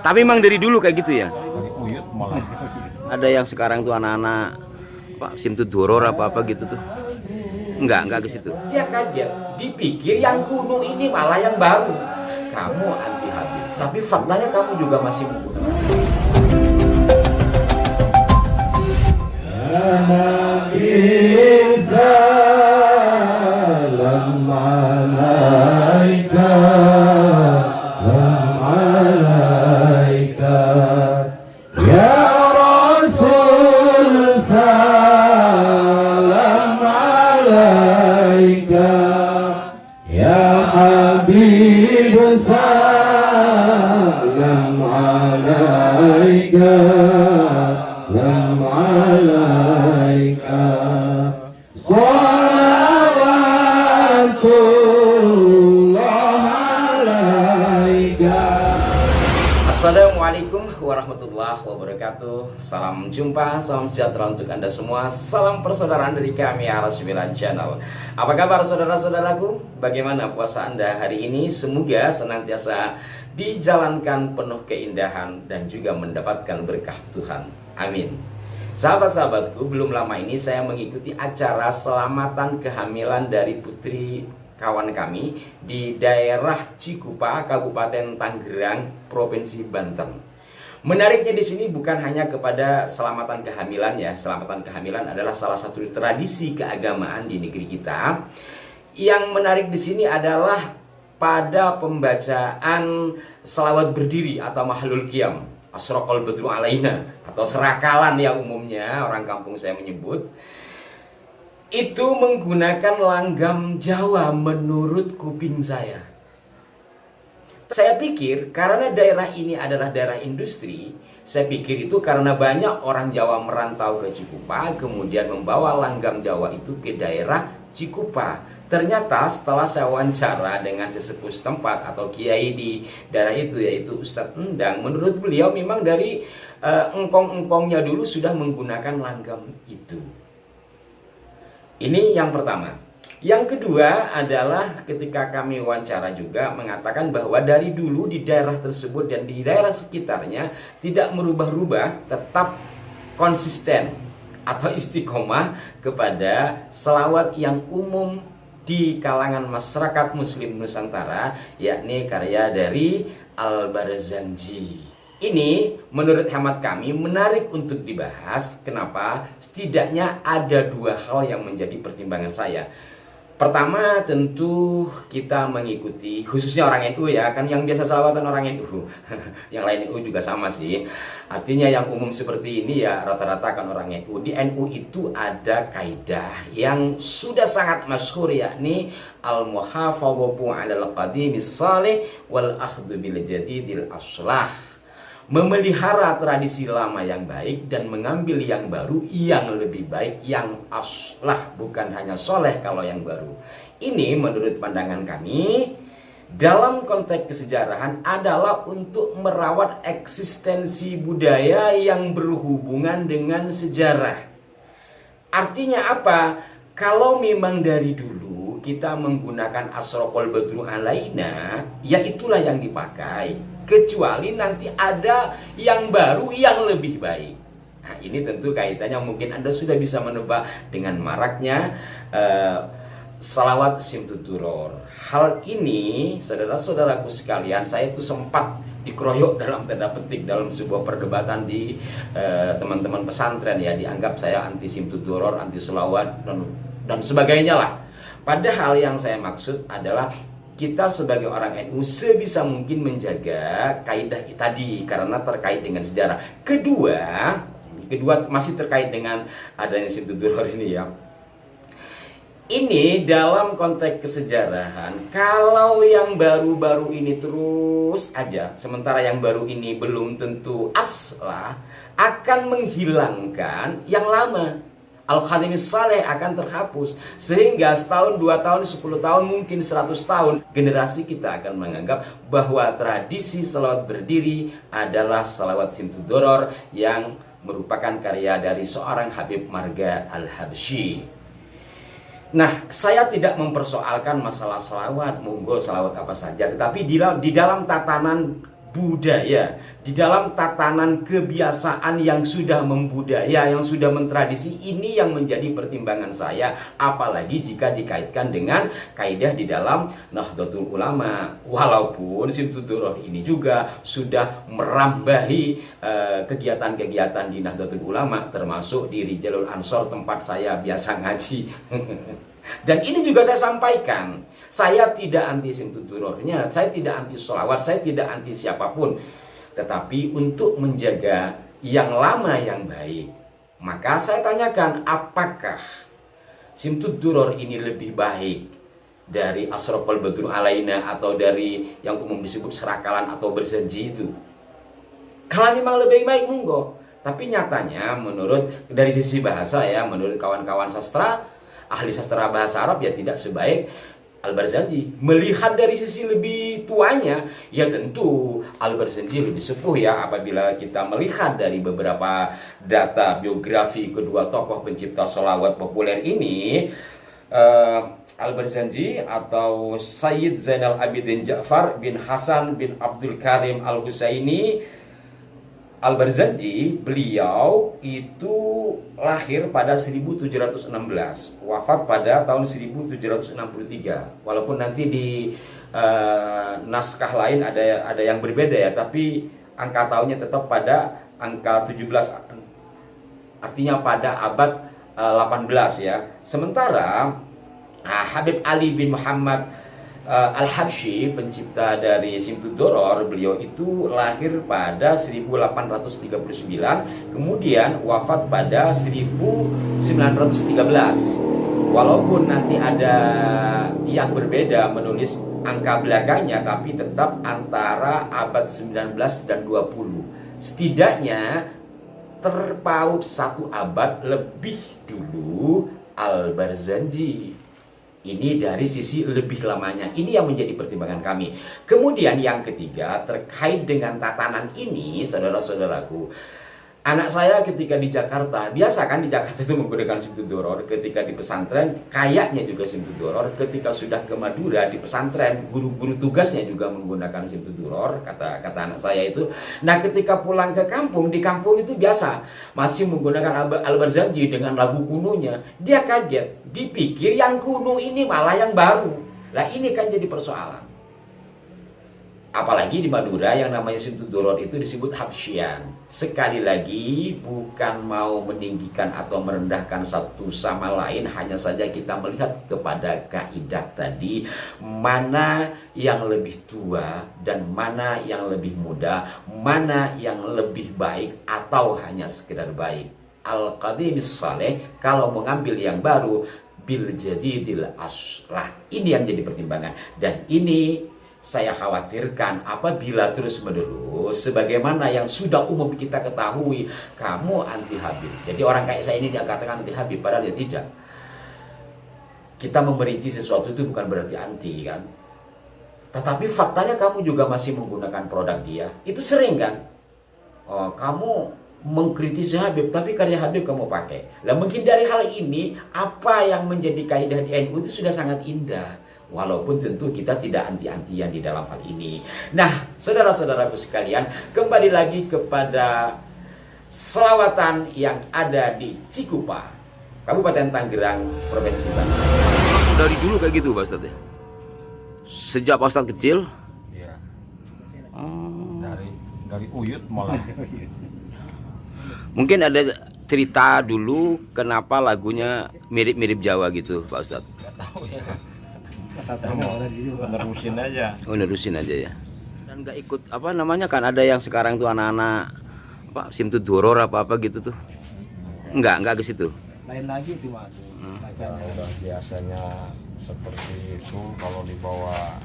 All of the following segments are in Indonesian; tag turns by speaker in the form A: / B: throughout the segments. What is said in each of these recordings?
A: Tapi emang dari dulu kayak gitu ya?
B: Dari buyut malah.
A: Ada yang sekarang tuh anak-anak Pak Simtud Doror apa gitu tuh? Enggak ke situ.
C: Dia kaget, dipikir yang kuno ini malah yang baru. Kamu anti Habib, tapi faktanya kamu juga masih menggunakan. Assalamualaikum warahmatullahi wabarakatuh. Salam jumpa, salam sejahtera untuk Anda semua. Salam persaudaraan dari kami Arasmila Channel. Apa kabar saudara-saudaraku? Bagaimana puasa Anda hari ini? Semoga senantiasa dijalankan penuh keindahan dan juga mendapatkan berkah Tuhan. Amin. Sahabat-sahabatku, belum lama ini saya mengikuti acara selamatan kehamilan dari putri kawan kami di daerah Cikupa, Kabupaten Tanggerang, Provinsi Banten. Menariknya di sini bukan hanya kepada selamatan kehamilan ya. Selamatan kehamilan adalah salah satu tradisi keagamaan di negeri kita. Yang menarik di sini adalah pada pembacaan selawat berdiri atau mahlul qiyam, asraqal badru alaina atau serakalan ya umumnya orang kampung saya menyebut. Itu menggunakan langgam Jawa menurut kuping saya. Saya pikir karena daerah ini adalah daerah industri, saya pikir itu karena banyak orang Jawa merantau ke Cikupa, kemudian membawa langgam Jawa itu ke daerah Cikupa. Ternyata setelah saya wawancara dengan sesepuh setempat atau kiai di daerah itu, yaitu Ustadz Endang, menurut beliau memang dari engkong-engkongnya dulu sudah menggunakan langgam itu. Ini yang pertama. Yang kedua adalah ketika kami wawancara juga mengatakan bahwa dari dulu di daerah tersebut dan di daerah sekitarnya tidak merubah-rubah, tetap konsisten atau istiqomah kepada selawat yang umum di kalangan masyarakat Muslim Nusantara, yakni karya dari Al-Barzanji. Ini menurut hemat kami menarik untuk dibahas. Kenapa? Setidaknya ada dua hal yang menjadi pertimbangan saya. Pertama, tentu kita mengikuti, khususnya orang NU ya, kan yang biasa salawatan orang NU. Yang lain NU juga sama sih. Artinya yang umum seperti ini ya rata-rata kan orang NU. Di NU itu ada kaidah yang sudah sangat masyhur, yakni al-muhafadzatu 'alal qadimis shalih wal akhdhu bil jadidil aslah. Memelihara tradisi lama yang baik dan mengambil yang baru yang lebih baik, yang aslah, bukan hanya soleh kalau yang baru. Ini menurut pandangan kami dalam konteks kesejarahan adalah untuk merawat eksistensi budaya yang berhubungan dengan sejarah. Artinya apa? Kalau memang dari dulu kita menggunakan asraqal badru alaina, ya itulah yang dipakai. Kecuali nanti ada yang baru yang lebih baik. Nah, ini tentu kaitannya mungkin Anda sudah bisa menebak dengan maraknya salawat Simtud Doror. Hal ini, saudara-saudaraku sekalian, saya itu sempat dikeroyok dalam tanda petik dalam sebuah perdebatan di teman-teman pesantren ya, dianggap saya anti Simtud Doror, anti selawat dan sebagainya lah. Padahal yang saya maksud adalah kita sebagai orang NU sebisa mungkin menjaga kaidah tadi karena terkait dengan sejarah. Kedua masih terkait dengan adanya Simtud Doror ini ya. Ini dalam konteks kesejarahan, kalau yang baru-baru ini terus aja, sementara yang baru ini belum tentu aslah, akan menghilangkan yang lama. Al-Khadimis Saleh akan terhapus. Sehingga setahun, 2 tahun, 10 tahun, mungkin 100 tahun generasi kita akan menganggap bahwa tradisi salawat berdiri adalah salawat Simtud Doror yang merupakan karya dari seorang Habib Marga Al-Habsyi. Nah, saya tidak mempersoalkan masalah salawat, monggo salawat apa saja. Tetapi di dalam tatanan budaya, di dalam tatanan kebiasaan yang sudah membudaya, yang sudah mentradisi, ini yang menjadi pertimbangan saya. Apalagi jika dikaitkan dengan kaidah di dalam Nahdlatul Ulama. Walaupun Simtud-Duror ini juga sudah merambahi kegiatan-kegiatan di Nahdlatul Ulama, termasuk di Rijalul Ansor tempat saya biasa ngaji. Dan ini juga saya sampaikan, saya tidak anti Simtud-Durornya, saya tidak anti sholawat, saya tidak anti siapapun. Tetapi untuk menjaga yang lama yang baik, maka saya tanyakan, apakah Simtud-Duror ini lebih baik dari Asraqal Badru Alaina atau dari yang umum disebut serakalan atau berjanji itu? Kalau memang lebih baik, monggo. Tapi nyatanya menurut dari sisi bahasa ya, menurut kawan-kawan sastra, ahli sastra bahasa Arab ya tidak sebaik Al-Barzanji. Melihat dari sisi lebih tuanya, ya tentu Al-Barzanji lebih sepuh ya. Apabila kita melihat dari beberapa data biografi kedua tokoh pencipta sholawat populer ini, Al-Barzanji atau Sayyid Zainal Abidin Ja'far bin Hasan bin Abdul Karim Al-Husaini Al-Barzanji, beliau itu lahir pada 1716, wafat pada tahun 1763. Walaupun nanti di naskah lain ada yang berbeda ya, tapi angka tahunnya tetap pada angka 17, artinya pada abad 18 ya. Sementara Habib Ali bin Muhammad Al-Habsyi, pencipta dari Simtud-Duror, beliau itu lahir pada 1839, kemudian wafat pada 1913. Walaupun nanti ada yang berbeda menulis angka belakangnya, tapi tetap antara abad 19 dan 20. Setidaknya terpaut satu abad lebih dulu Al-Barzanji. Ini dari sisi lebih lamanya. Ini yang menjadi pertimbangan kami. Kemudian yang ketiga, terkait dengan tatanan ini, saudara-saudaraku, anak saya ketika di Jakarta, biasa kan di Jakarta itu menggunakan Simtud-Duror. Ketika di pesantren, kayaknya juga Simtud-Duror. Ketika sudah ke Madura, di pesantren, guru-guru tugasnya juga menggunakan Simtud-Duror, kata anak saya itu. Nah, ketika pulang ke kampung, di kampung itu biasa masih menggunakan Al-Barzanji dengan lagu kunonya. Dia kaget, dipikir yang kuno ini malah yang baru. Nah, ini kan jadi persoalan. Apalagi di Madura yang namanya Simtud-Duror itu disebut Habsyian. Sekali lagi, bukan mau meninggikan atau merendahkan satu sama lain, hanya saja kita melihat kepada kaidah tadi, mana yang lebih tua dan mana yang lebih muda, mana yang lebih baik atau hanya sekedar baik. Al-Qadimis Saleh kalau mengambil yang baru, bil jadidil aslah. Ini yang jadi pertimbangan. Dan ini saya khawatirkan apabila terus-menerus sebagaimana yang sudah umum kita ketahui, kamu anti Habib. Jadi orang kayak saya ini dia katakan anti Habib, padahal dia tidak. Kita memerinci sesuatu itu bukan berarti anti kan. Tetapi faktanya kamu juga masih menggunakan produk dia. Itu sering kan. Oh, kamu mengkritisi Habib, tapi karya Habib kamu pakai. Lah menghindari hal ini, apa yang menjadi kaidah di NU itu sudah sangat indah. Walaupun tentu kita tidak anti-antian di dalam hal ini. Nah, saudara-saudaraku sekalian, kembali lagi kepada selawatan yang ada di Cikupa, Kabupaten Tangerang, Provinsi Banten.
A: Dari dulu kayak gitu Pak Ustadz ya? Sejak Pak Ustadz kecil?
B: Iya. Dari Uyut malah.
A: Mungkin ada cerita dulu kenapa lagunya mirip-mirip Jawa gitu Pak Ustadz?
B: Gak tahu ya. Nerusin aja.
A: Oh, nerusin aja ya. Dan nggak ikut apa namanya, kan ada yang sekarang tuh anak-anak apa Simtud-Duror apa gitu tuh. Enggak ke situ.
D: Lain lagi itu Pak.
B: Udah biasanya seperti itu, kalau dibawa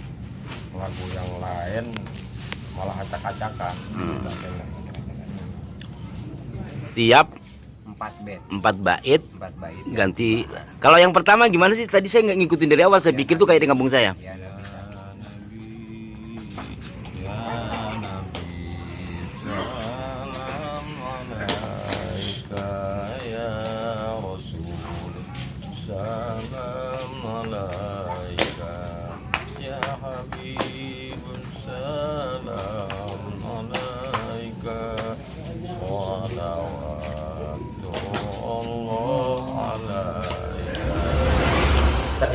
B: lagu yang lain malah acak-acakan.
A: Tiap
D: 4
A: bait
D: bait.
A: ganti. Kalau yang pertama gimana sih? Tadi saya nggak ngikutin dari awal, saya pikir tuh kayak di kampung saya.
D: Ya,
B: Habib salam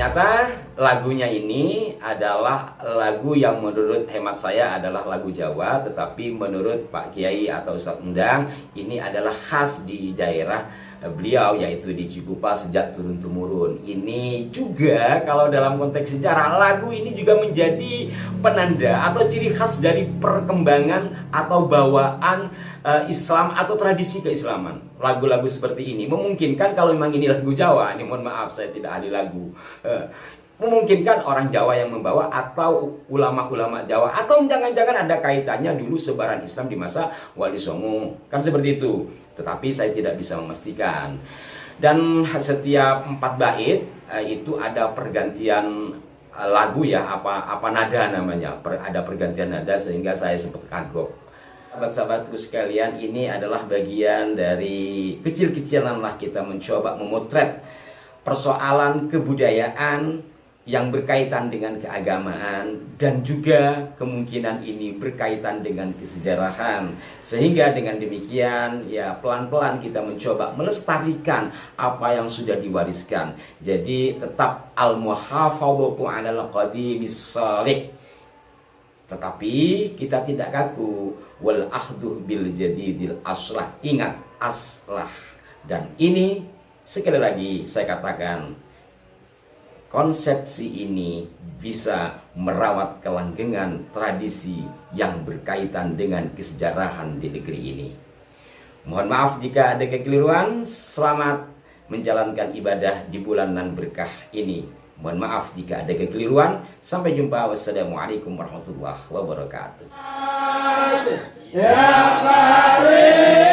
C: ternyata lagunya ini adalah lagu yang menurut hemat saya adalah lagu Jawa, tetapi menurut Pak Kiai atau Ustadz Endang ini adalah khas di daerah beliau, yaitu di Cikupa sejak turun-temurun. Ini juga kalau dalam konteks sejarah, lagu ini juga menjadi penanda atau ciri khas dari perkembangan atau bawaan Islam atau tradisi keislaman. Lagu-lagu seperti ini memungkinkan, kalau memang ini lagu Jawa, ini mohon maaf saya tidak ahli lagu, memungkinkan orang Jawa yang membawa atau ulama-ulama Jawa, atau jangan-jangan ada kaitannya dulu sebaran Islam di masa Wali Songo, kan seperti itu. Tetapi saya tidak bisa memastikan. Dan setiap 4 bait itu ada pergantian lagu ya, apa nada namanya, ada pergantian nada, sehingga saya sempat kagok. Sahabat-sahabatku sekalian, ini adalah bagian dari kecil-kecilan lah kita mencoba memotret persoalan kebudayaan yang berkaitan dengan keagamaan, dan juga kemungkinan ini berkaitan dengan kesejarahan. Sehingga dengan demikian ya pelan-pelan kita mencoba melestarikan apa yang sudah diwariskan. Jadi tetap al-muhafadzatu 'alal qadimis shalih. Tetapi kita tidak kaku, wal akhduh bil jadidil aslah. Ingat, aslah. Dan ini sekali lagi saya katakan, konsepsi ini bisa merawat kelanggengan tradisi yang berkaitan dengan kesejarahan di negeri ini. Mohon maaf jika ada kekeliruan. Selamat menjalankan ibadah di bulan nan berkah ini. Mohon maaf jika ada kekeliruan. Sampai jumpa. Wassalamualaikum warahmatullahi wabarakatuh.
E: Habibi, ya Habibi.